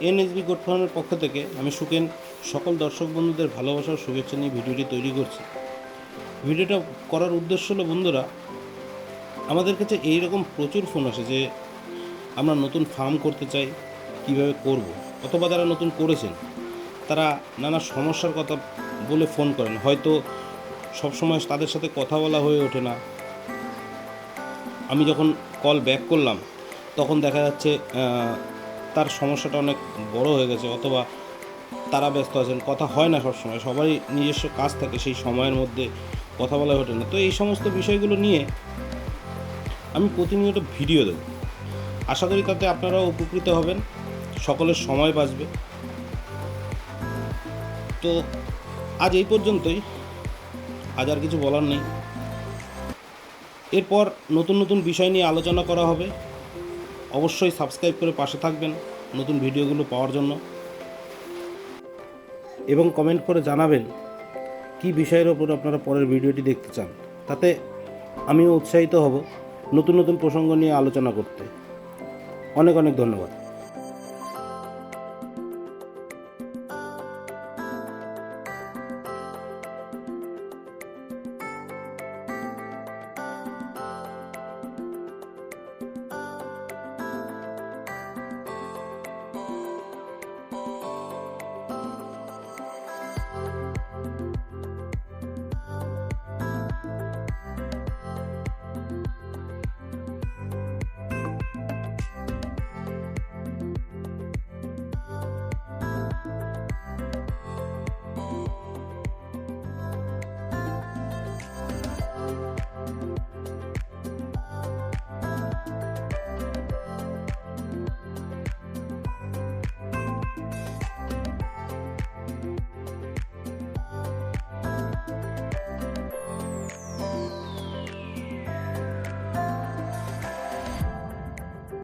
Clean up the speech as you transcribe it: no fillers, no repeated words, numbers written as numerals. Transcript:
NSB goat ফার্মের পক্ষ থেকে আমি সুকেন সকল দর্শক বন্ধুদের ভালোবাসার শুভেচ্ছা নিয়ে ভিডিওটি তৈরি করছি। ভিডিওটা করার উদ্দেশ্য হলো, বন্ধুরা, আমাদের কাছে এইরকম প্রচুর ফোন আসে যে আমরা নতুন ফার্ম করতে চাই, কিভাবে করব, অথবা যারা নতুন করেছেন তারা নানা সমস্যার কথা বলে ফোন করেন। হয়তো সবসময় তাদের সাথে কথা বলা হয়ে ওঠে না। আমি যখন কল ব্যাক করলাম তখন দেখা যাচ্ছে তার সমস্যাটা অনেক বড় হয়ে গেছে, অথবা তারা ব্যস্ত আছেন, কথা হয় না সবসময়, সবারই নিজস্ব কাজ থাকে, সেই সময়ের মধ্যে কথা বলা ওঠে না। তো এই সমস্ত বিষয়গুলো নিয়ে আমি প্রতিনিয়ত ভিডিও দেব। আশা করি তাতে আপনারাও উপকৃত হবেন, সকলের সময় বাঁচবে। তো আজ এই পর্যন্তই, আজ আর কিছু বলার নেই। এরপর নতুন নতুন বিষয় নিয়ে আলোচনা করা হবে। অবশ্যই সাবস্ক্রাইব করে পাশে থাকবেন নতুন ভিডিওগুলো পাওয়ার জন্য, এবং কমেন্ট করে জানাবেন কী বিষয়ের ওপর আপনারা পরের ভিডিওটি দেখতে চান। তাতে আমিও উৎসাহিত হব নতুন নতুন প্রসঙ্গ নিয়ে আলোচনা করতে। অনেক অনেক ধন্যবাদ।